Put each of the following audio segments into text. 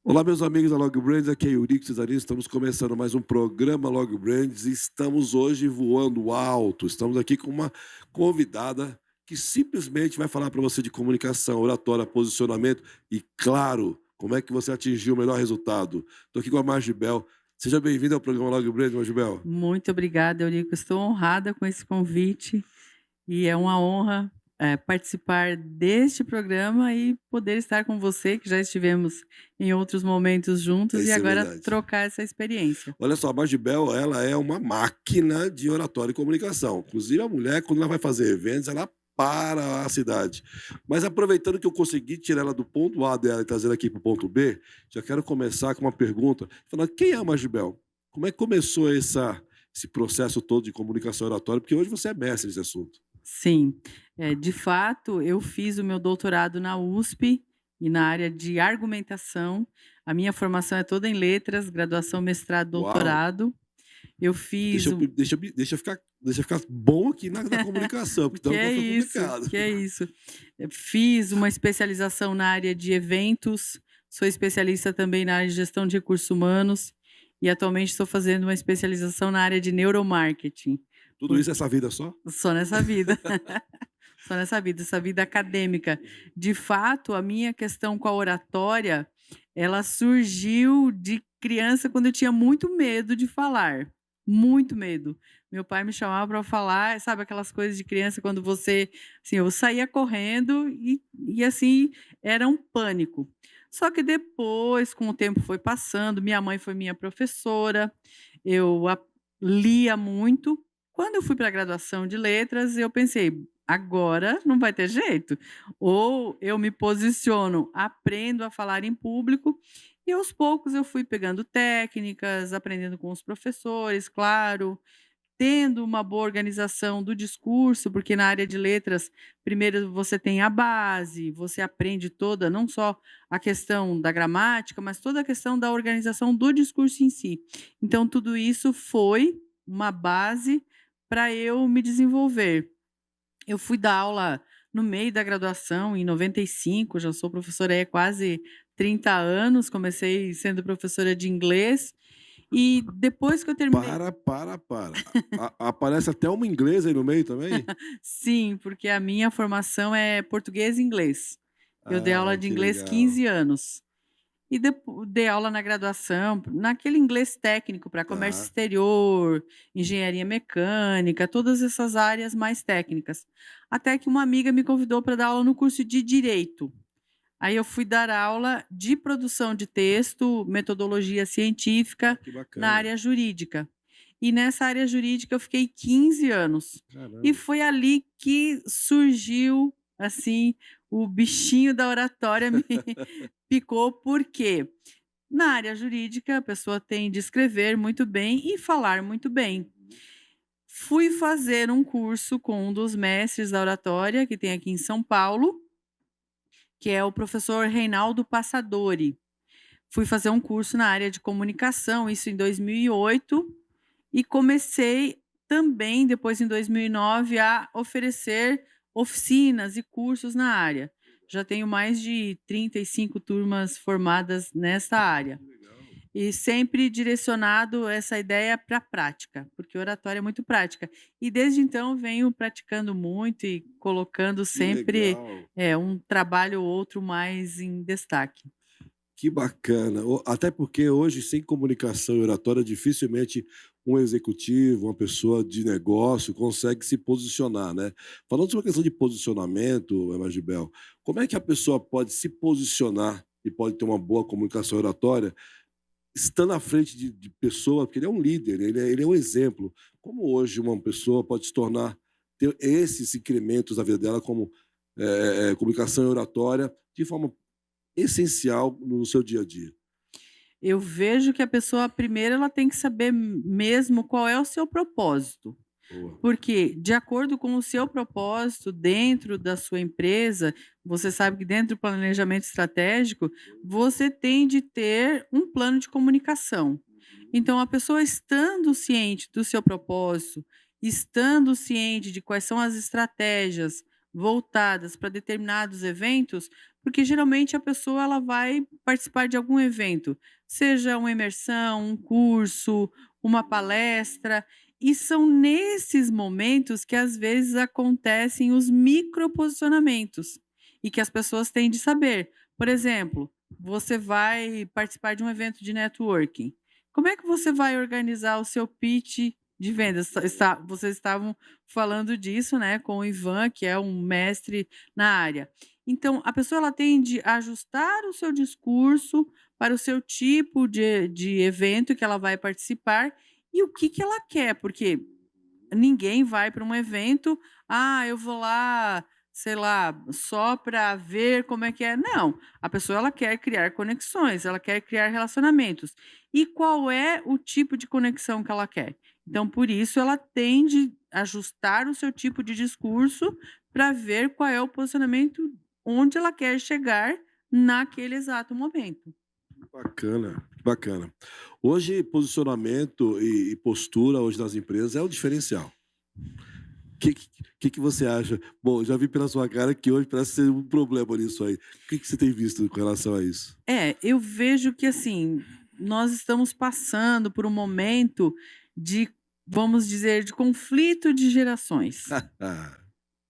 Olá, meus amigos da Log Brands, aqui é Eurico Cesarini, estamos começando mais um programa Log Brands e estamos hoje voando alto. Estamos aqui com uma convidada que simplesmente vai falar para você de comunicação, oratória, posicionamento e, claro, como é que você atingiu o melhor resultado. Estou aqui com a Margibel. Seja bem-vinda ao programa Log Brands, Margibel. Muito obrigada, Eurico. Estou honrada com esse convite e é uma honra participar deste programa e poder estar com você, que já estivemos em outros momentos juntos, e Isso é agora verdade. trocar essa experiência. Olha só, a Margibel, ela é uma máquina de oratória e comunicação. Inclusive, a mulher, quando ela vai fazer eventos, ela para a cidade. Mas aproveitando que eu consegui tirar ela do ponto A dela e trazer aqui para o ponto B, já quero começar com uma pergunta. Falando, quem é a Margibel? Como é que começou esse processo todo de comunicação oratória? Porque hoje você é mestre nesse assunto. Sim, de fato, eu fiz o meu doutorado na USP e na área de argumentação. A minha formação é toda em letras, graduação, mestrado, Uau! doutorado. Eu Deixa, fiz eu- o deixa, eu- deixa eu ficar bom aqui na comunicação, porque Que então vai é ficar isso, complicado. que é isso. Eu fiz uma especialização na área de eventos, sou especialista também na área de gestão de recursos humanos e atualmente estou fazendo uma especialização na área de neuromarketing, Tudo por isso é essa vida só? só nessa vida, só nessa vida, essa vida acadêmica. De fato, a minha questão com a oratória, ela surgiu de criança quando eu tinha muito medo de falar, muito medo. Meu pai me chamava para falar, sabe aquelas coisas de criança quando você, assim, eu saía correndo e assim, era um pânico. Só que depois, com o tempo foi passando, minha mãe foi minha professora, eu lia muito. Quando eu fui para a graduação de letras, eu pensei: agora não vai ter jeito. Ou eu me posiciono, aprendo a falar em público, e aos poucos eu fui pegando técnicas, aprendendo com os professores, claro, tendo uma boa organização do discurso, porque na área de letras, primeiro você tem a base, você aprende toda, não só a questão da gramática, mas toda a questão da organização do discurso em si. Então, tudo isso foi uma base para eu me desenvolver. Eu fui dar aula no meio da graduação, em 95, já sou professora aí há quase 30 anos, comecei sendo professora de inglês, e depois que eu terminei. Para. Aparece até uma inglesa aí no meio também? Sim, porque a minha formação é português e inglês. Eu dei Ah, aula de que inglês legal. 15 anos. E dei aula na graduação, naquele inglês técnico para comércio Tá. exterior, engenharia mecânica, todas essas áreas mais técnicas. Até que uma amiga me convidou para dar aula no curso de direito. Aí eu fui dar aula de produção de texto, metodologia Ah, científica que na bacana. área jurídica. E nessa área jurídica eu fiquei 15 anos. E Caramba. foi ali que surgiu, assim, o bichinho da oratória me picou, porque na área jurídica a pessoa tem de escrever muito bem e falar muito bem. Fui fazer um curso com um dos mestres da oratória que tem aqui em São Paulo, que é o professor Reinaldo Passadori. Fui fazer um curso na área de comunicação, isso em 2008, e comecei também, depois em 2009, a oferecer oficinas e cursos na área. Já tenho mais de 35 turmas formadas nessa área. Que legal. E sempre direcionado essa ideia para a prática, porque oratória é muito prática. E desde então venho praticando muito e colocando Que sempre legal. um trabalho ou outro mais em destaque. Que bacana. Até porque hoje, sem comunicação e oratória, dificilmente um executivo, uma pessoa de negócio consegue se posicionar, né? Falando sobre a questão de posicionamento, Magibel, como é que a pessoa pode se posicionar e pode ter uma boa comunicação oratória estando à frente de pessoa, porque ele é um líder, ele é um exemplo. Como hoje uma pessoa pode se tornar, ter esses incrementos na vida dela, como comunicação e oratória, de forma essencial no seu dia a dia? Eu vejo que a pessoa, primeiro, ela tem que saber mesmo qual é o seu propósito. Boa. Porque, de acordo com o seu propósito dentro da sua empresa, você sabe que dentro do planejamento estratégico, você tem de ter um plano de comunicação. Então, a pessoa estando ciente do seu propósito, estando ciente de quais são as estratégias voltadas para determinados eventos, Porque geralmente a pessoa ela vai participar de algum evento, seja uma imersão, um curso, uma palestra, e são nesses momentos que às vezes acontecem os microposicionamentos e que as pessoas têm de saber. Por exemplo, você vai participar de um evento de networking. Como é que você vai organizar o seu pitch de vendas? Vocês estavam falando disso, né, com o Ivan, que é um mestre na área. Então, a pessoa ela tem de ajustar o seu discurso para o seu tipo de evento que ela vai participar e o que ela quer, porque ninguém vai para um evento, ah, eu vou lá, sei lá, só para ver como é que é. Não, a pessoa ela quer criar conexões, ela quer criar relacionamentos. E qual é o tipo de conexão que ela quer? Então, por isso, ela tem de ajustar o seu tipo de discurso para ver qual é o posicionamento onde ela quer chegar naquele exato momento. Bacana, bacana. Hoje, posicionamento e postura hoje nas empresas é o diferencial. Que você acha? Bom, já vi pela sua cara que hoje parece ser um problema nisso aí. O que você tem visto com relação a isso? É, eu vejo que assim, nós estamos passando por um momento de, vamos dizer, de conflito de gerações. Ah,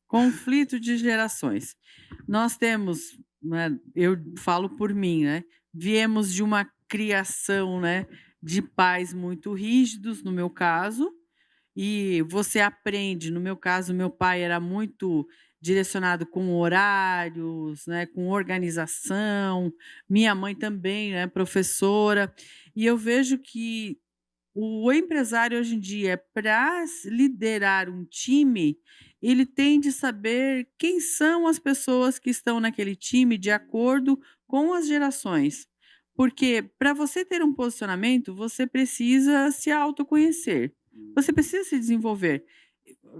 Conflito de gerações. Nós temos, né, eu falo por mim, né? Viemos de uma criação, né, de pais muito rígidos, no meu caso, e você aprende, no meu caso, meu pai era muito direcionado com horários, né, com organização, minha mãe também, né, professora, e eu vejo que o empresário hoje em dia, para liderar um time, ele tem de saber quem são as pessoas que estão naquele time de acordo com as gerações. Porque para você ter um posicionamento, você precisa se autoconhecer. Você precisa se desenvolver.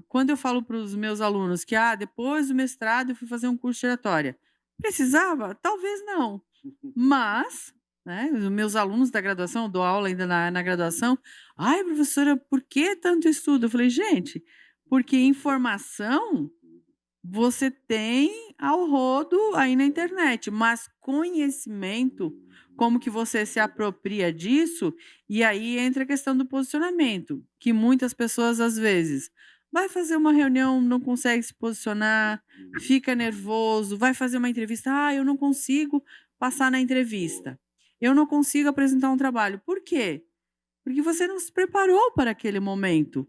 Quando eu falo para os meus alunos que depois do mestrado eu fui fazer um curso de oratória, precisava? Talvez não. Mas, né, os meus alunos da graduação, eu dou aula ainda na graduação, ai, professora, por que tanto estudo? Eu falei, gente, porque informação você tem ao rodo aí na internet, mas conhecimento, como que você se apropria disso, e aí entra a questão do posicionamento, que muitas pessoas às vezes vai fazer uma reunião, não consegue se posicionar, fica nervoso, vai fazer uma entrevista, eu não consigo passar na entrevista. Eu não consigo apresentar um trabalho. Por quê? Porque você não se preparou para aquele momento.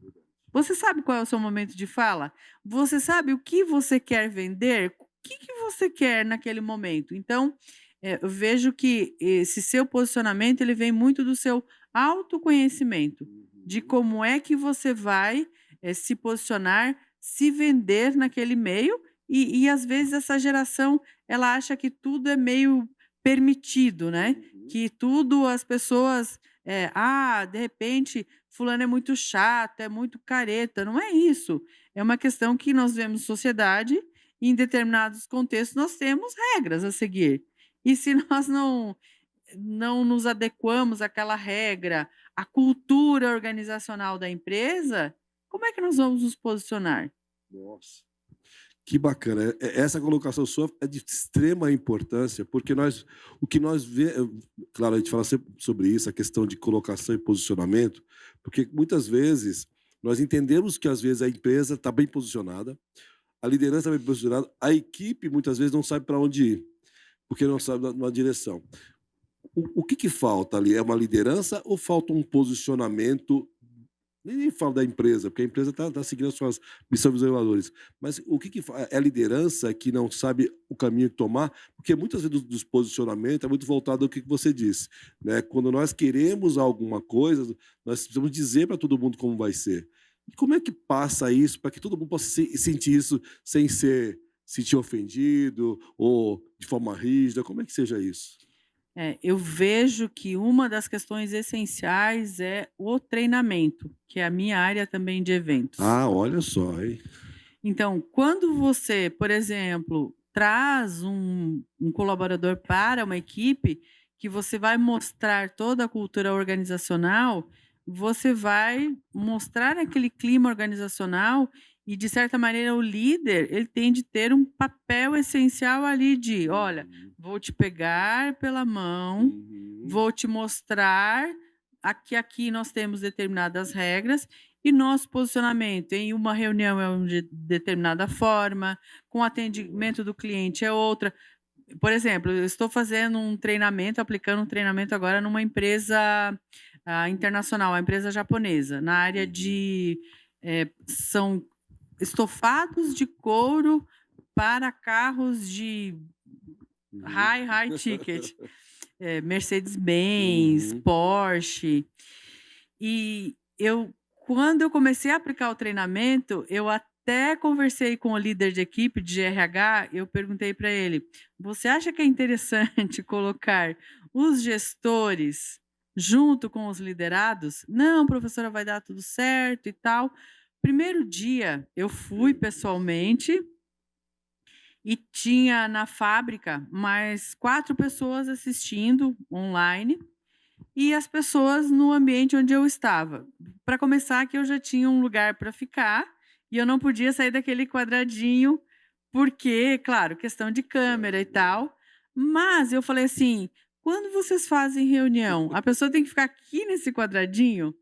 Você sabe qual é o seu momento de fala? Você sabe o que você quer vender? O que você quer naquele momento? Então, eu vejo que esse seu posicionamento ele vem muito do seu autoconhecimento, de como é que você vai se posicionar, se vender naquele meio, e às vezes essa geração ela acha que tudo é meio permitido, né? Que tudo as pessoas, de repente fulano é muito chato, é muito careta, não é isso. É uma questão que nós vemos sociedade e em determinados contextos nós temos regras a seguir. E se nós não nos adequamos àquela regra, à cultura organizacional da empresa, como é que nós vamos nos posicionar? nossa. Que bacana. Essa colocação sua é de extrema importância, porque o que nós vê, claro, a gente fala sempre sobre isso, a questão de colocação e posicionamento, porque muitas vezes nós entendemos que às vezes a empresa está bem posicionada, a liderança está bem posicionada, a equipe muitas vezes não sabe para onde ir, porque não sabe uma direção. O que falta ali? É uma liderança ou falta um posicionamento? Nem falo da empresa, porque a empresa está seguindo as suas missões visões e valores. Mas é a liderança que não sabe o caminho que tomar? Porque muitas vezes dos posicionamentos é muito voltado ao que você disse, né? Quando nós queremos alguma coisa, nós precisamos dizer para todo mundo como vai ser. E como é que passa isso para que todo mundo possa sentir isso sem sentir ofendido ou de forma rígida? Como é que seja isso? Eu vejo que uma das questões essenciais é o treinamento, que é a minha área também de eventos. Ah, olha só, hein? Então, quando você, por exemplo, traz um colaborador para uma equipe, que você vai mostrar toda a cultura organizacional, você vai mostrar aquele clima organizacional E, de certa maneira, o líder, ele tem de ter um papel essencial ali de: "Olha, Uhum. vou te pegar pela mão, Uhum. vou te mostrar aqui nós temos determinadas regras e nosso posicionamento em uma reunião é de determinada forma, com Boa. atendimento do cliente é outra". Por exemplo, eu estou fazendo um treinamento, aplicando um treinamento agora numa empresa, internacional, uma empresa japonesa, na área Uhum. de, são estofados de couro para carros de Uhum. high ticket, Mercedes-Benz, Uhum. Porsche. E quando eu comecei a aplicar o treinamento, eu até conversei com o líder de equipe de RH, eu perguntei para ele: "Você acha que é interessante colocar os gestores junto com os liderados?". "Não, professora, vai dar tudo certo e tal". Primeiro dia, eu fui Meu Deus. pessoalmente e tinha na fábrica mais 4 pessoas assistindo online e as pessoas no ambiente onde eu estava. Para começar que eu já tinha um lugar para ficar, e eu não podia sair daquele quadradinho, porque, claro, questão de câmera e Claro. tal, mas eu falei assim: "Quando vocês fazem reunião, a pessoa tem que ficar aqui nesse quadradinho?".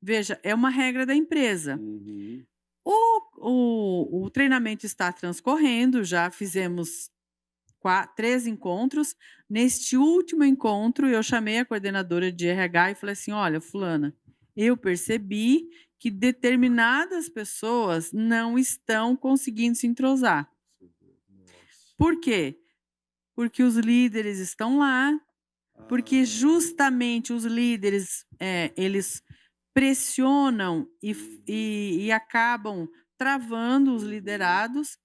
Veja, é uma regra da empresa. Uhum. O treinamento está transcorrendo, já fizemos 3 encontros. Neste último encontro, eu chamei a coordenadora de RH e falei assim: "Olha, fulana, eu percebi que determinadas pessoas não estão conseguindo se entrosar. Nossa. Por quê? Porque os líderes estão lá, porque Ah. justamente os líderes, eles pressionam Uhum. e acabam travando os Uhum. liderados.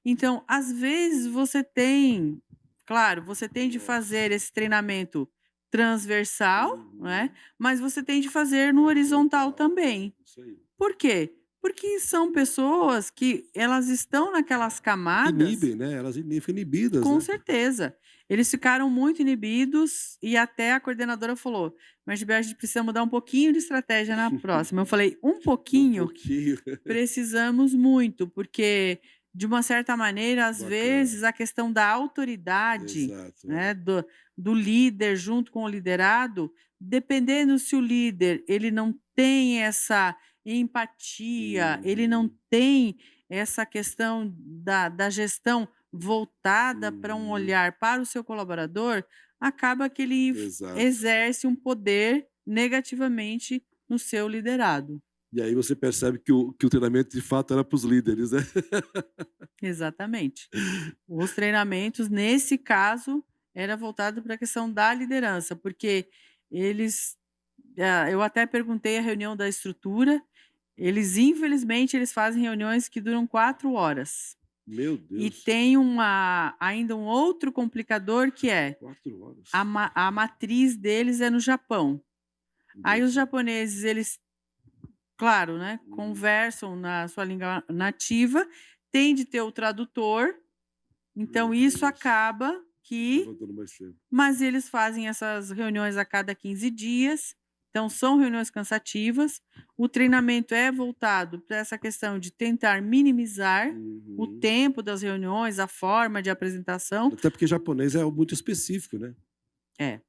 Então, às vezes você tem, claro, você tem de Nossa. fazer esse treinamento transversal, né, Uhum. mas você tem de fazer no horizontal Horizontal. também. Isso aí. Por quê? Porque são pessoas que elas estão naquelas camadas. Inibem, né, elas ficam inibidas, Com né. certeza. Eles ficaram muito inibidos e até a coordenadora falou: "Mas, Gilberto, a gente precisa mudar um pouquinho de estratégia na próxima". Eu falei: "Um Um pouquinho? pouquinho. Precisamos muito", porque, de uma certa maneira, às Bacana. vezes, a questão da autoridade, Exato, é. né, do líder junto com o liderado, dependendo se o líder ele não tem essa empatia, ele não Uhum. tem essa questão da gestão voltada para um Uhum. olhar para o seu colaborador, acaba que ele Exato. exerce um poder negativamente no seu liderado. E aí você percebe que o treinamento de fato era para os líderes, né. Exatamente. Os treinamentos, nesse caso, era voltado para a questão da liderança, porque eles, eu até perguntei a reunião da estrutura, eles infelizmente eles fazem reuniões que duram 4 horas. Meu E Deus, tem ainda um outro complicador que é 4 a horas. ma a matriz deles é no Japão. Aí os Entendi. japoneses eles, claro, né, Uhum. conversam na sua língua nativa, tem de ter o tradutor, Meu então isso Deus. acaba que, Levantando mais cedo. mas eles fazem essas reuniões a cada 15 dias, então são reuniões cansativas. O treinamento é voltado para essa questão de tentar minimizar o Uhum. tempo das reuniões, a forma de apresentação. Até porque japonês é algo muito específico, né. É.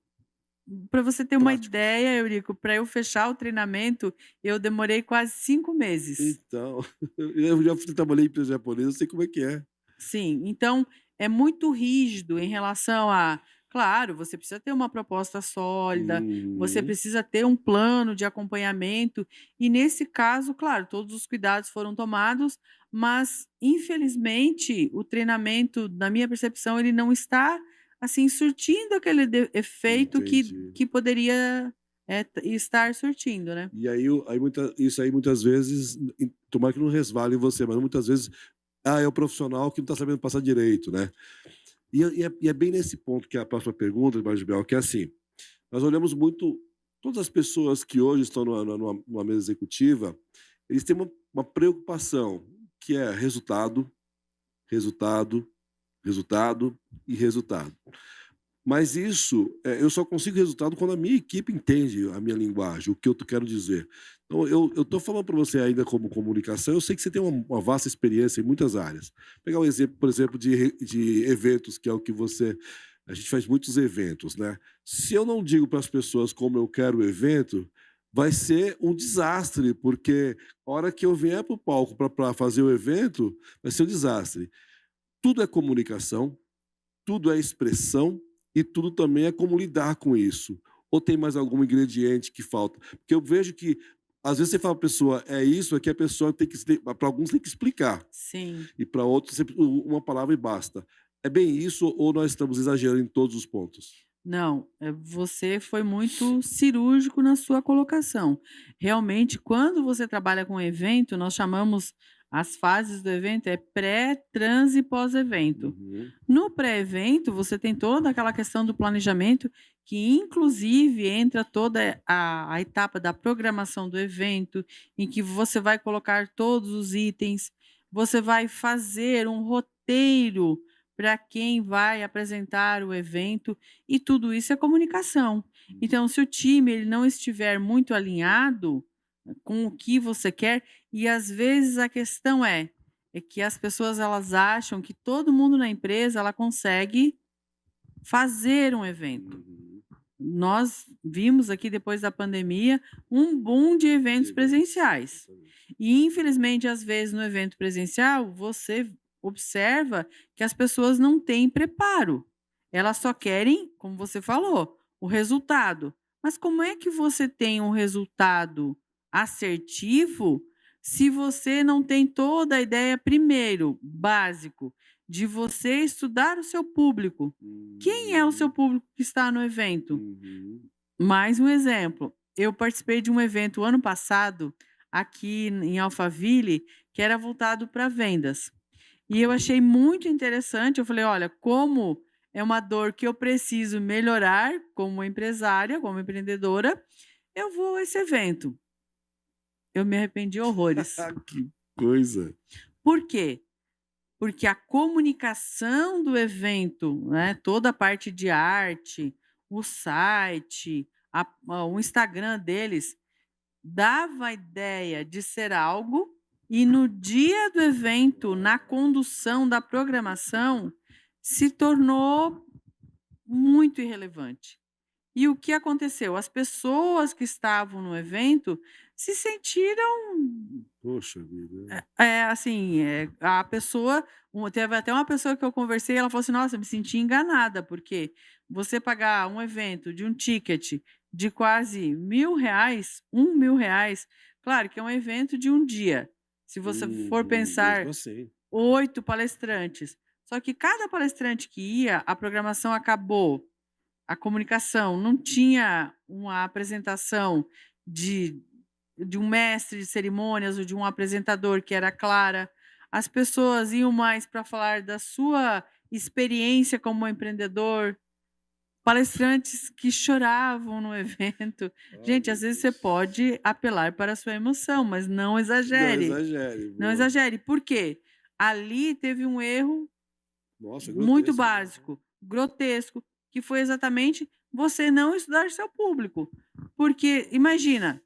Para você ter uma Práticos. ideia, Eurico, para eu fechar o treinamento, eu demorei quase 5 meses. Então, eu já trabalhei em empresa japonesa, eu sei como é que é. Sim, então é muito rígido em relação a, claro, você precisa ter uma proposta sólida, você Uhum. precisa ter um plano de acompanhamento e, nesse caso, claro, todos os cuidados foram tomados, mas infelizmente o treinamento, na minha percepção, ele não está, assim, surtindo aquele efeito Entendi. que poderia, estar surtindo, né. E aí isso aí muitas vezes, tomara que não resvale em você, mas muitas vezes, é o profissional que não está sabendo passar direito, né. E é bem nesse ponto que é a próxima pergunta, Margibel, que é assim, nós olhamos muito todas as pessoas que hoje estão numa mesa executiva, eles têm uma preocupação, que é resultado, resultado, resultado e resultado. Mas isso, eu só consigo resultado quando a minha equipe entende a minha linguagem, o que eu quero dizer. Então eu estou falando para você ainda como comunicação, eu sei que você tem uma vasta experiência em muitas áreas. Pegar um exemplo, por exemplo, de eventos, que é o que você a gente faz muitos eventos, né. Se eu não digo para as pessoas como eu quero o evento, vai ser um desastre, porque a hora que eu vier para o palco para fazer o evento, vai ser um desastre. Tudo é comunicação, tudo é expressão e tudo também é como lidar com isso. Ou tem mais algum ingrediente que falta? Porque eu vejo que, às vezes, você fala para a pessoa: "É isso", é que a pessoa tem que para alguns tem que explicar, Sim. e para outros uma palavra e basta. É bem isso ou nós estamos exagerando em todos os pontos? Não, você foi muito cirúrgico na sua colocação. Realmente, quando você trabalha com evento, nós chamamos as fases do evento é pré, trans e pós-evento. Uhum. No pré-evento, você tem toda aquela questão do planejamento, que inclusive entra toda a etapa da programação do evento, em que você vai colocar todos os itens, você vai fazer um roteiro para quem vai apresentar o evento, e tudo isso é comunicação. Então, se o time ele não estiver muito alinhado com o que você quer, e às vezes a questão é que as pessoas elas acham que todo mundo na empresa ela consegue fazer um evento. Uhum. Nós vimos aqui depois da pandemia um boom de De eventos eventos, presenciais. exatamente. E infelizmente, às vezes, no evento presencial, você observa que as pessoas não têm preparo. Elas só querem, como você falou, o resultado. Mas como é que você tem um resultado assertivo se você não tem toda a ideia, primeiro, básico, de você estudar o seu público? Quem é o seu Uhum. público que está no evento? Uhum. Mais um exemplo, eu participei de um evento ano passado, aqui em Alphaville, que era voltado para vendas. E eu achei muito interessante, eu falei: "Olha, como é uma dor que eu preciso melhorar como empresária, como empreendedora, eu vou a esse evento". Eu me arrependi horrores. Que coisa. Por quê? Porque a comunicação do evento, né, toda a parte de arte, o site, o Instagram deles, dava a ideia de ser algo, e no dia do evento, na condução da programação, se tornou muito irrelevante. E o que aconteceu? As pessoas que estavam no evento se sentiram Poxa vida. assim, a pessoa teve até uma pessoa que eu conversei, ela falou assim: "Nossa, eu me senti enganada, porque você pagar um evento de um ticket de quase R$ 1.000, R$ 1.000, claro que é um evento de um dia, se você for Uhum. Mesmo pensar, assim. 8 palestrantes, só que cada palestrante que ia, a programação acabou, a comunicação, não tinha uma apresentação de um mestre de cerimônias ou de um apresentador que era clara. As pessoas iam mais para falar da sua experiência como empreendedor, palestrantes que choravam no evento. Ai, Gente, meu às vezes você Deus. pode apelar para a sua emoção, mas não Não exagere. exagere, Não boa. exagere. Por quê? Ali teve um erro Nossa, muito grotesco mesmo. básico, grotesco, que foi exatamente você não estudar seu público. Porque imagina,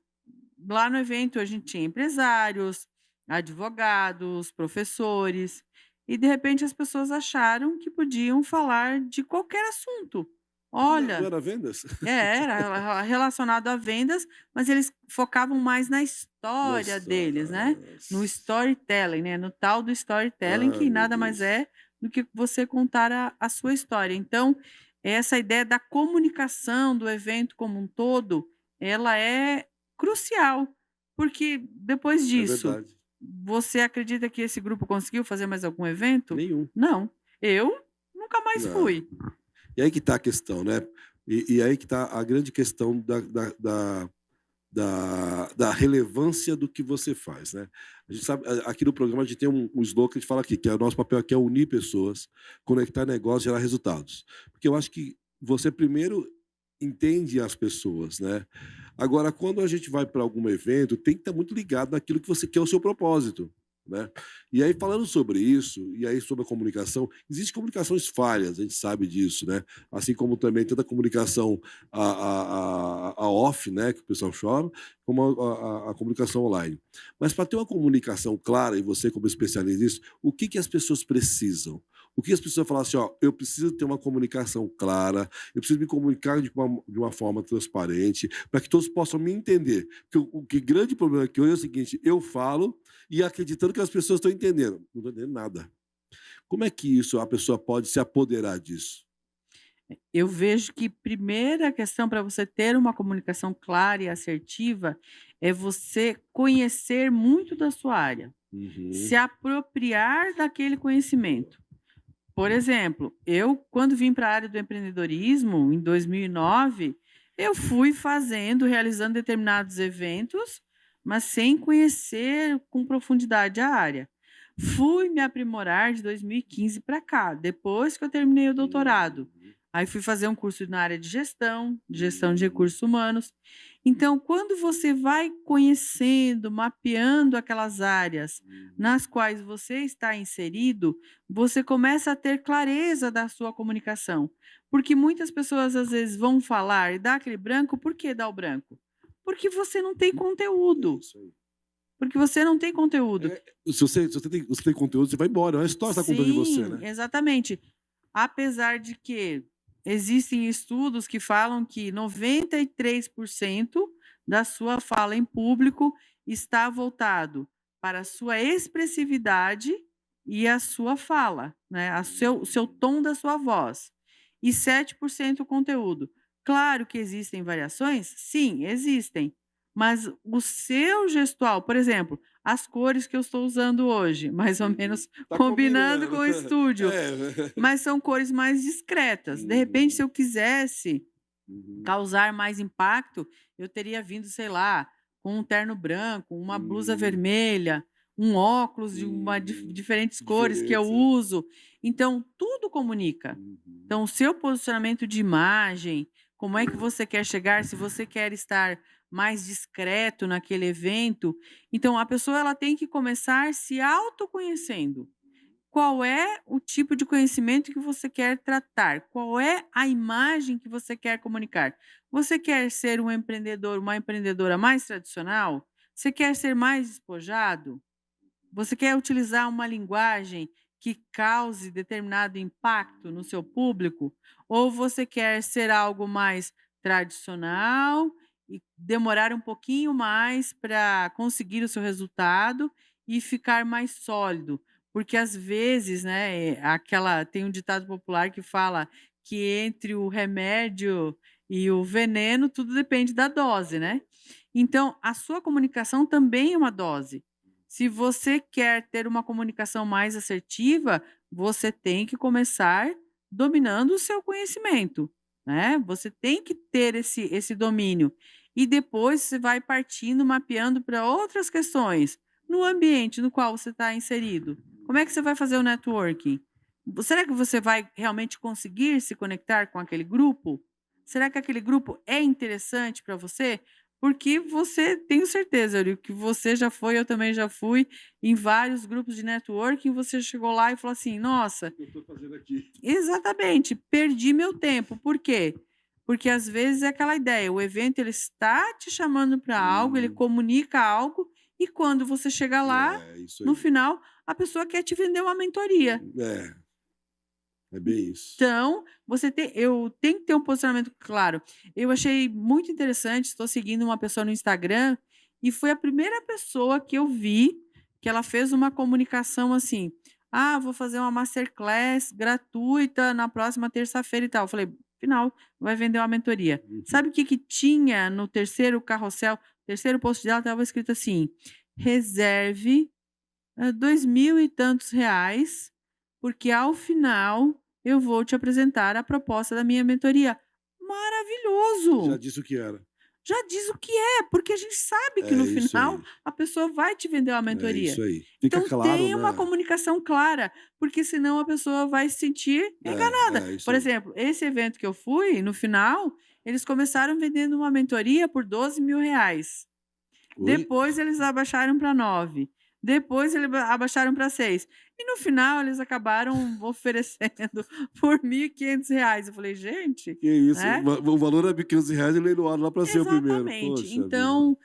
lá no evento a gente tinha empresários, advogados, professores, e de repente as pessoas acharam que podiam falar de qualquer assunto. Não Olha, era vendas? era relacionado a vendas, mas eles focavam mais na história deles, né, no Nossa. storytelling, né, no tal do storytelling, Ah, que meu nada mais Deus. é do que você contar a sua história. Então, essa ideia da comunicação do evento como um todo, ela é crucial, porque depois É disso, verdade. você acredita que esse grupo conseguiu fazer mais algum evento? Nenhum. Não, eu nunca mais Não. fui. E aí que está a questão, né. E aí que está a grande questão da relevância do que você faz, né. A gente sabe, aqui no programa a gente tem um slogan que a gente fala aqui, que é o nosso papel aqui é unir pessoas, conectar negócios, gerar resultados. Porque eu acho que você primeiro entende as pessoas, né. Agora quando a gente vai para algum evento, tem que estar muito ligado naquilo que você quer, o seu propósito, né? E aí, falando sobre isso, e aí sobre a comunicação, existem comunicações falhas, a gente sabe disso, né? Assim como também tanta comunicação a off, né, que o pessoal chama, como a comunicação online. Mas para ter uma comunicação clara, e você como especialista nisso, o que que as pessoas precisam? O que as pessoas falam assim, ó, eu preciso ter uma comunicação clara, eu preciso me comunicar de uma forma transparente, para que todos possam me entender. Porque o que grande problema aqui hoje é o seguinte, eu falo e acreditando que as pessoas estão entendendo. Não estou entendendo nada. Como é que isso a pessoa pode se apoderar disso? Eu vejo que primeira questão para você ter uma comunicação clara e assertiva é você conhecer muito da sua área, se Uhum. apropriar daquele conhecimento. Por exemplo, eu quando vim para a área do empreendedorismo em 2009, eu fui fazendo, realizando determinados eventos, mas sem conhecer com profundidade a área. Fui me aprimorar de 2015 para cá, depois que eu terminei o doutorado. Uhum. Aí fui fazer um curso na área de gestão de recursos humanos. Então, quando você vai conhecendo, mapeando aquelas áreas Uhum. nas quais você está inserido, você começa a ter clareza da sua comunicação. Porque muitas pessoas às vezes vão falar e dá aquele branco, por que dá o branco? Porque você não tem É conteúdo. isso aí. Porque você não tem conteúdo. Se você tem conteúdo, você vai embora. A história está contando de você, Sim, né? exatamente. Apesar de que existem estudos que falam que 93% da sua fala em público está voltado para a sua expressividade e a sua fala, né, o seu tom da sua voz, e 7% o conteúdo. Claro que existem variações? Sim, existem, mas o seu gestual, por exemplo, as cores que eu estou usando hoje, mais ou Uhum. menos Tá combinando combinando. com o estúdio, É. mas são cores mais discretas. De repente, se Uhum. eu quisesse Uhum. causar mais impacto, eu teria vindo, sei lá, com um terno branco, uma blusa Uhum. vermelha, um óculos de uma Uhum. diferentes cores que eu Diferença. uso. Então, tudo comunica. Uhum. Então, o seu posicionamento de imagem, como é que você quer chegar, se você quer estar mais discreto naquele evento. Então, a pessoa ela tem que começar se autoconhecendo. Qual é o tipo de conhecimento que você quer tratar? Qual é a imagem que você quer comunicar? Você quer ser um empreendedor, uma empreendedora mais tradicional? Você quer ser mais despojado? Você quer utilizar uma linguagem que cause determinado impacto no seu público? Ou você quer ser algo mais tradicional e demorar um pouquinho mais para conseguir o seu resultado e ficar mais sólido? Porque às vezes, né, aquela tem um ditado popular que fala que entre o remédio e o veneno tudo depende da dose, né? Então, a sua comunicação também é uma dose. Se você quer ter uma comunicação mais assertiva, você tem que começar dominando o seu conhecimento, né? Você tem que ter esse domínio. E depois você vai partindo, mapeando para outras questões. No ambiente no qual você está inserido, como é que você vai fazer o networking? Será que você vai realmente conseguir se conectar com aquele grupo? Será que aquele grupo é interessante para você? Porque você tenho certeza, Yuri, que você já foi, eu também já fui, em vários grupos de networking, você chegou lá e falou assim: "Nossa, O que eu estou fazendo aqui? exatamente, perdi meu tempo". Por quê? Porque às vezes é aquela ideia, o evento ele está te chamando para algo, ele Hum. comunica algo, e quando você chega lá, É, isso no aí. final, a pessoa quer te vender uma mentoria. É, é bem isso. Então, eu tenho que ter um posicionamento claro. Eu achei muito interessante, estou seguindo uma pessoa no Instagram, e foi a primeira pessoa que eu vi que ela fez uma comunicação assim: "Ah, vou fazer uma masterclass gratuita na próxima terça-feira e tal". Eu falei: "Final, vai vender uma mentoria". Uhum. Sabe o que que tinha no terceiro carrossel, terceiro post dela estava escrito assim: "Reserve 2.000 e tantos reais, porque ao final eu vou te apresentar a proposta da minha mentoria". Já Maravilhoso! disse o que era. Já diz o que é, porque a gente sabe que É no isso final aí. a pessoa vai te vender uma É mentoria. isso aí. Fica Então claro, tenha uma né? comunicação clara, porque senão a pessoa vai se sentir enganada. É isso Por aí. exemplo, esse evento que eu fui, no final, eles começaram vendendo uma mentoria por 12.000 reais. Oi? Depois eles abaixaram para 9. Depois eles abaixaram para 6. E no final eles acabaram oferecendo por R$ 1.500. Eu falei: "Gente", Que isso, né? o valor é R$ 1.500 e leiloaram lá para ser o primeiro. Exatamente. Poxa vida. Então,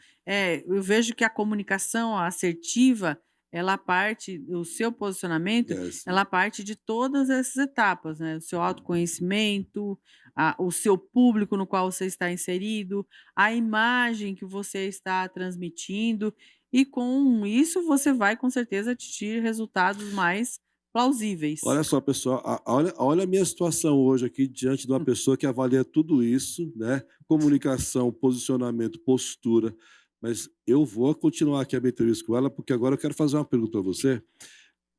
eu vejo que a comunicação assertiva, ela parte o seu posicionamento, É, sim. ela parte de todas essas etapas, né, o seu autoconhecimento, o seu público no qual você está inserido, a imagem que você está transmitindo, e com isso você vai com certeza atingir resultados mais plausíveis. Olha só, pessoal, olha a minha situação hoje aqui diante de uma pessoa que avalia tudo isso, né? Comunicação, posicionamento, postura. Mas eu vou continuar aqui a minha entrevista com ela, porque agora eu quero fazer uma pergunta para você.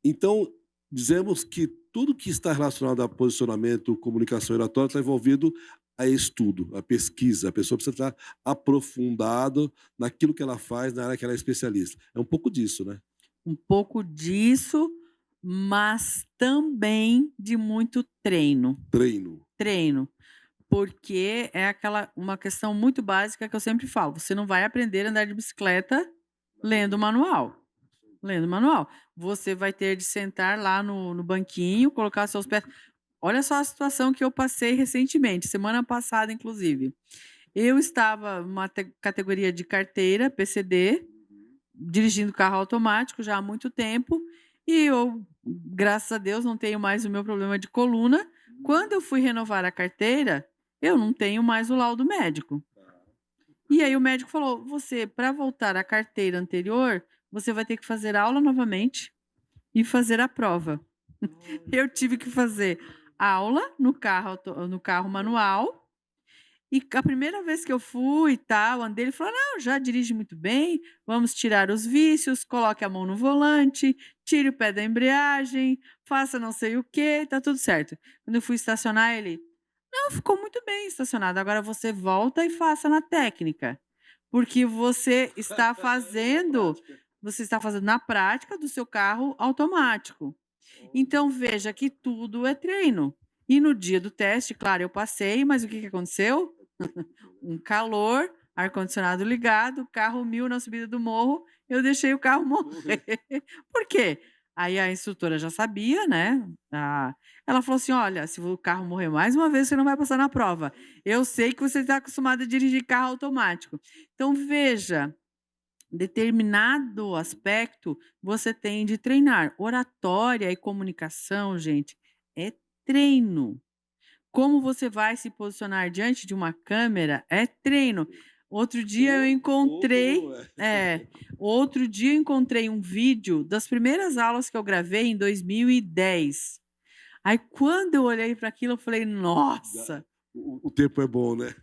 Então, dizemos que tudo que está relacionado a posicionamento, comunicação e oratória está envolvido a estudo, a pesquisa. A pessoa precisa estar aprofundado naquilo que ela faz, na área que ela é especialista. É um pouco disso, né? Um pouco disso, mas também de muito treino. Treino. Treino, porque é aquela uma questão muito básica que eu sempre falo: você não vai aprender a andar de bicicleta lendo o manual. Lendo o manual. Você vai ter de sentar lá no banquinho, colocar seus pés. Olha só a situação que eu passei recentemente, semana passada, inclusive. Eu estava numa categoria de carteira, PCD, dirigindo carro automático já há muito tempo, e eu, graças a Deus, não tenho mais o meu problema de coluna. Quando eu fui renovar a carteira, eu não tenho mais o laudo médico. E aí o médico falou: "Você, para voltar à carteira anterior, você vai ter que fazer aula novamente e fazer a prova". Eu tive que fazer aula no carro manual, e a primeira vez que eu fui e tal, andei, ele falou: "Não, já dirige muito bem, vamos tirar os vícios, coloque a mão no volante, tire o pé da embreagem, faça não sei o quê, tá tudo certo". Quando eu fui estacionar, ele: "Não, ficou muito bem estacionado, agora você volta e faça na técnica, porque Na prática. você está fazendo na prática do seu carro automático". Então veja que tudo é treino. E no dia do teste, claro, eu passei, mas o que que aconteceu? Um calor, ar-condicionado ligado, carro 1000 na subida do morro, eu deixei o carro morrer. Por quê? Aí a instrutora já sabia, né, ela falou assim: "Olha, se o carro morrer mais uma vez, você não vai passar na prova. Eu sei que você está acostumado a dirigir carro automático". Então veja, determinado aspecto você tem de treinar. Oratória e comunicação, gente, é treino. Como você vai se posicionar diante de uma câmera é treino. Outro dia eu Como encontrei não é? é, outro dia eu encontrei um vídeo das primeiras aulas que eu gravei em 2010. Aí quando eu olhei para aquilo eu falei: Da "Nossa, o tempo é bom, né?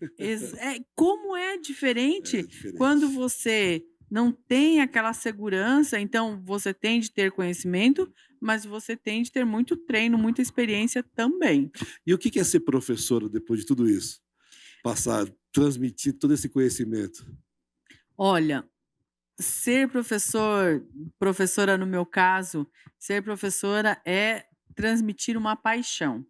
como é É diferente quando diferente. você não tem aquela segurança, então você tem de ter conhecimento, mas você tem de ter muito treino, muita experiência também". E o que é ser professora depois de tudo isso? Passar, transmitir todo esse conhecimento. Olha, ser professora no meu caso, ser professora é transmitir uma paixão.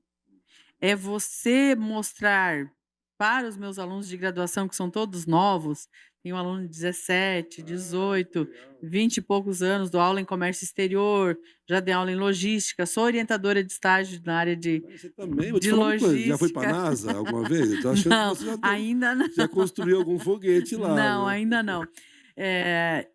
É você mostrar para os meus alunos de graduação, que são todos novos, tem um aluno de 17, Ah, que 18, legal. 20 e poucos anos, dou aula em comércio exterior, já dei aula em logística, sou orientadora de estágio na área de Mas você também, vou te de falar uma coisa, já foi para a logística. NASA alguma vez? Eu tô achando que Não, você já ainda não. já construiu algum foguete lá, Não, viu? ainda não. Eh,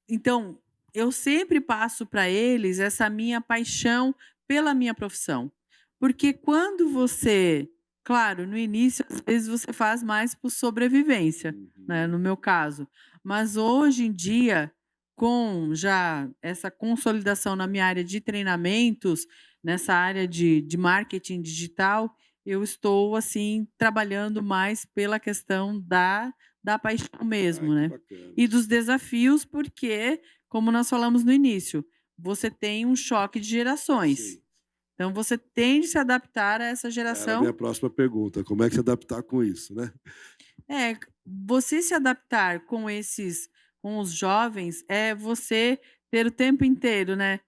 então, eu sempre passo para eles essa minha paixão pela minha profissão. Porque quando você claro, no início, às vezes, você faz mais por sobrevivência, né, Uhum. no meu caso. Mas hoje em dia, com já essa consolidação na minha área de treinamentos, nessa área de marketing digital, eu estou, assim, trabalhando mais pela questão da paixão Ah, mesmo, que né. bacana. E dos desafios, porque, como nós falamos no início, você tem um choque de gerações. Sim. Então você tem de se adaptar a essa Era a minha geração. próxima pergunta, como é que se adaptar com isso, né? É, você se adaptar com os jovens, é você ter o tempo inteiro, né,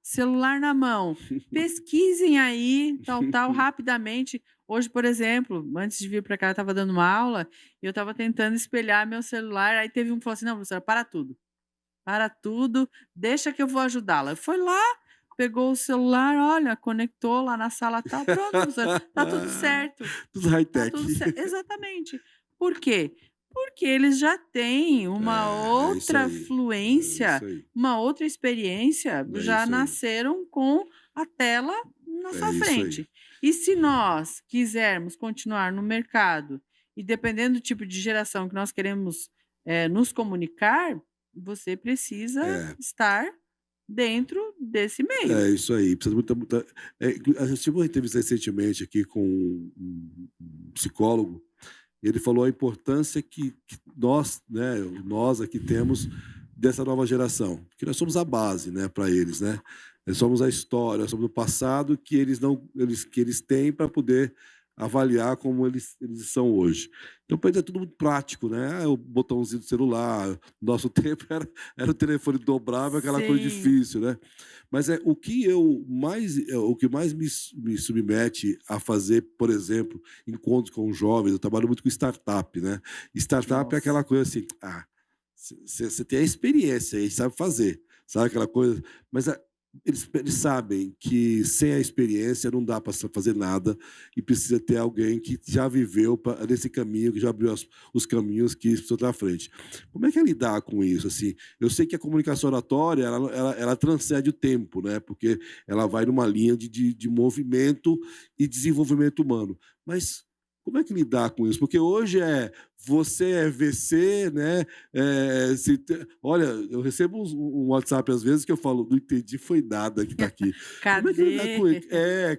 celular na mão, pesquisem aí, tal, tal, rapidamente. Hoje, por exemplo, antes de vir para cá, eu estava dando uma aula, e eu estava tentando espelhar meu celular, aí teve um que falou assim: "Não, professora, para tudo". para tudo, deixa que eu vou ajudá-la. Foi lá, pegou o celular, olha, conectou lá na sala tal, pronto, professora, tá tudo certo. Tudo Tá high-tech. tudo certo, exatamente. Por quê? Porque eles já têm uma É isso outra aí. É fluência, isso aí. uma outra experiência, É já isso aí. nasceram com a tela na É sua isso aí. frente. E se nós quisermos continuar no mercado, e dependendo do tipo de geração que nós queremos, nos comunicar, você precisa É. estar dentro desse meio. É isso aí, precisa muita a gente tive uma entrevista recentemente aqui com um psicólogo, e ele falou a importância que nós, né, nós aqui temos dessa nova geração, que nós somos a base, né, para eles, né. Nós somos a história, somos o passado que eles não eles que eles têm para poder avaliar como eles são hoje. Então para eles é tudo muito prático, né, o botãozinho do celular, nosso tempo era o telefone dobrável, aquela coisa Sim, difícil, né. Mas o que mais me submete a fazer, por exemplo, encontros com jovens, eu trabalho muito com startup, né. Startup é aquela nossa. coisa assim, você tem a experiência aí, sabe fazer, sabe aquela coisa, mas eles sabem que sem a experiência não dá para fazer nada e precisa ter alguém que já viveu nesse caminho, que já abriu os caminhos que estão à frente. Como é que é lidar com isso? Assim, eu sei que a comunicação oratória ela transcende o tempo, né? Porque ela vai numa linha de movimento e desenvolvimento humano. Mas como é que lidar com isso? Porque hoje você é VC, né? Olha, eu recebo um WhatsApp às vezes que eu falo, não entendi, foi nada que está aqui. Como é que lidar Cadê? com isso?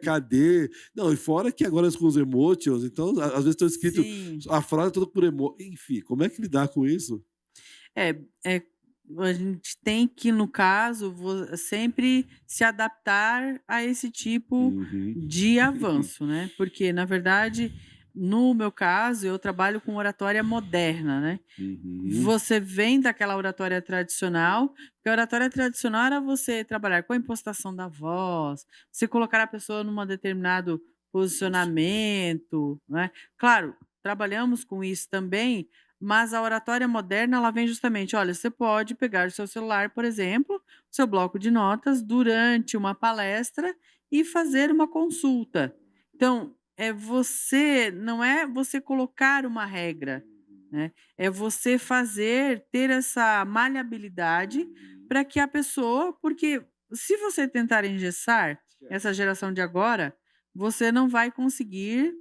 Cadê? Não, e fora que agora com os emotions, então, às vezes estão escrito Sim. a frase toda por enfim, como é que lidar com isso? É, a gente tem que, no caso, sempre se adaptar a esse tipo Uhum. de avanço, né? Porque, na verdade, no meu caso, eu trabalho com oratória moderna, né? Uhum. Você vem daquela oratória tradicional, porque a oratória tradicional era você trabalhar com a impostação da voz, você colocar a pessoa num determinado Isso. posicionamento, né. Claro, trabalhamos com isso também, mas a oratória moderna ela vem justamente: olha, você pode pegar o seu celular, por exemplo, o seu bloco de notas durante uma palestra e fazer uma consulta. Então, não é você colocar uma regra, né, é você ter essa maleabilidade Uhum. para que a pessoa porque se você tentar engessar essa Esquece. geração de agora, você não vai conseguir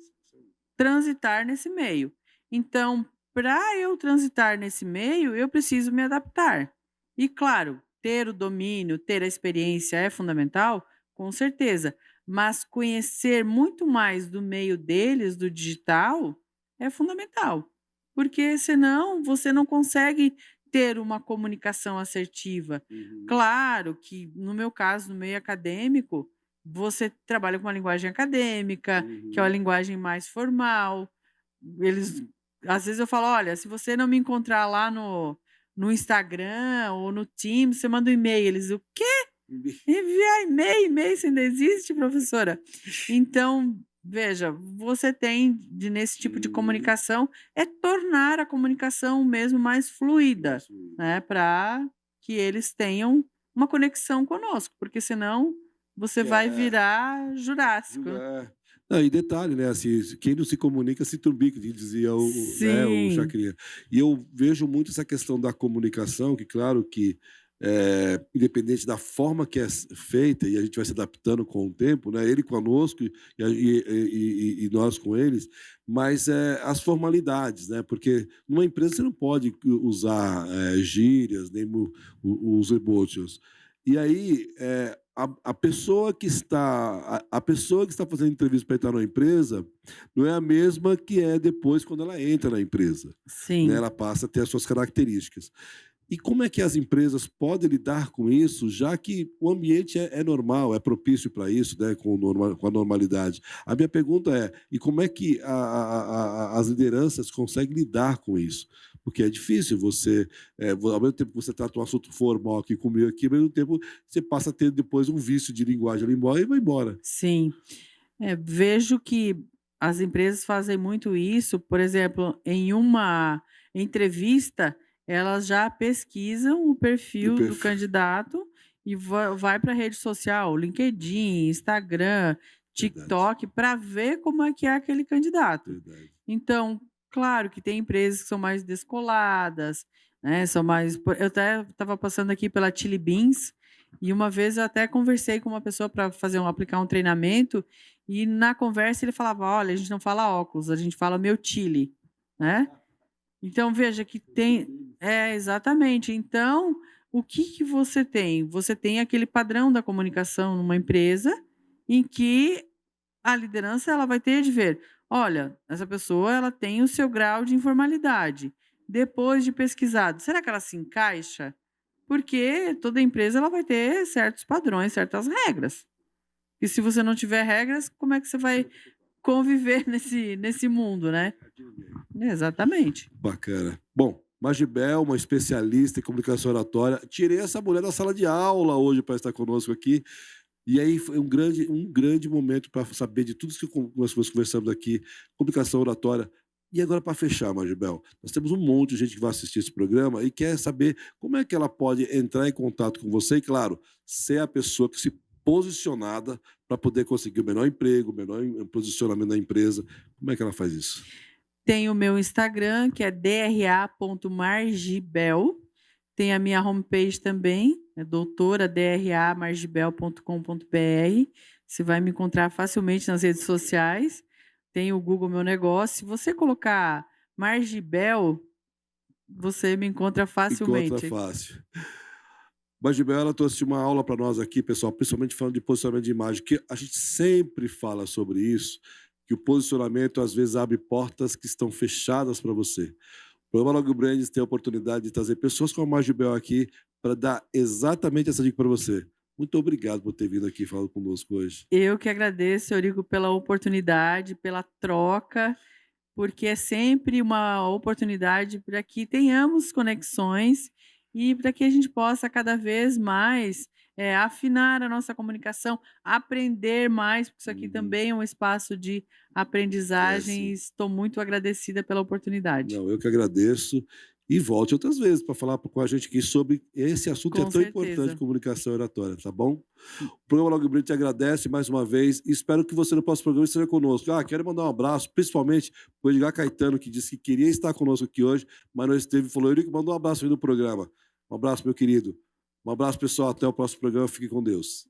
transitar nesse meio. Então, para eu transitar nesse meio, eu preciso me adaptar. E claro, ter o domínio, ter a experiência é fundamental, com certeza, mas conhecer muito mais do meio deles, do digital, é fundamental. Porque senão você não consegue ter uma comunicação assertiva. Uhum. Claro que, no meu caso, no meio acadêmico, você trabalha com uma linguagem acadêmica, que é uma Uhum. linguagem mais formal. Eles às vezes eu falo: "Olha, se você não me encontrar lá no Instagram ou no Teams, você manda um e-mail". Eles: "O quê? Enviar e-mail? E-mail isso ainda existe, professora?". Então, veja, você tem nesse tipo de Uhum. comunicação, é tornar a comunicação mesmo mais fluida, Mais fluido. né, para que eles tenham uma conexão conosco, porque senão você Que vai é virar Jurássico. julgar. Não, e detalhe, né, assim, quem não se comunica se turbica, que dizia o Sim, Chacrinha. E eu vejo muito essa questão da comunicação, que claro que, independente da forma que é feita, e a gente vai se adaptando com o tempo, né, ele conosco e nós com eles, mas, as formalidades, né, porque numa empresa você não pode usar, gírias, nem os emotions. E aí, a pessoa que está fazendo entrevista para entrar numa empresa, não é a mesma que é depois quando ela entra na empresa, né, sim. ela passa a ter as suas características. E como é que as empresas podem lidar com isso, já que o ambiente é normal, é propício para isso, né, com a normalidade? A minha pergunta é: e como é que as lideranças conseguem lidar com isso? Porque é difícil você, ao mesmo tempo que você trata um assunto formal aqui comigo aqui, ao mesmo tempo você passa a ter depois um vício de linguagem ali embora e vai embora. Sim. Vejo que as empresas fazem muito isso, por exemplo, em uma entrevista, elas já pesquisam o Do perfil do perfil. candidato e vai para a rede social, LinkedIn, Instagram, Verdade, TikTok, para ver como é que é aquele candidato. verdade. Então, claro que tem empresas que são mais descoladas, né, são mais eu até estava passando aqui pela Chili Beans, e uma vez eu até conversei com uma pessoa para aplicar um treinamento, e na conversa ele falava: "Olha, a gente não fala óculos, a gente fala meu Chile", né. Então veja que tem exatamente. Então, o que que você tem? Você tem aquele padrão da comunicação numa empresa, em que a liderança ela vai ter de ver: "Olha, essa pessoa ela tem o seu grau de informalidade. Depois de pesquisado, será que ela se encaixa?" Porque toda empresa ela vai ter certos padrões, certas regras. E se você não tiver regras, como é que você vai conviver nesse mundo, né? Exatamente. Bacana. Bom, Magibel, uma especialista em comunicação oratória. Tirei essa mulher da sala de aula hoje para estar conosco aqui. E aí foi um grande momento para saber de tudo isso que nós conversamos aqui, comunicação oratória. E agora, para fechar, Magibel, nós temos um monte de gente que vai assistir esse programa e quer saber como é que ela pode entrar em contato com você e, claro, ser a pessoa que se posicionada para poder conseguir o melhor emprego, o melhor posicionamento da empresa. Como é que ela faz isso? Tem o meu Instagram, que é dra.margibel. Tem a minha homepage também, é doutora.dramargibel.com.br. Você vai me encontrar facilmente nas redes sociais. Tem o Google Meu Negócio. Se você colocar Margibel, você me encontra Encontra facilmente. fácil. Magibel, ela trouxe uma aula para nós aqui, pessoal, principalmente falando de posicionamento de imagem, que a gente sempre fala sobre isso, que o posicionamento às vezes abre portas que estão fechadas para você. O programa Log Brands tem a oportunidade de trazer pessoas como a Magibel aqui para dar exatamente essa dica para você. Muito obrigado por ter vindo aqui falando conosco hoje. Eu que agradeço, Eurico, pela oportunidade, pela troca, porque é sempre uma oportunidade para que tenhamos conexões e para que a gente possa cada vez mais, afinar a nossa comunicação, aprender mais, porque isso aqui Uhum. também é um espaço de É aprendizagem e assim. estou muito agradecida pela oportunidade. Não, eu que agradeço. E volte outras vezes para falar com a gente aqui sobre esse assunto que é Com tão importante, certeza. comunicação oratória, tá bom? O programa Log Brand te agradece mais uma vez e espero que você no próximo programa esteja conosco. Quero mandar um abraço, principalmente para o Edgar Caetano, que disse que queria estar conosco aqui hoje, mas não esteve, falou, Eurico, mandou um abraço aí no programa. Um abraço, meu querido. Um abraço, pessoal, até o próximo programa, fique com Deus.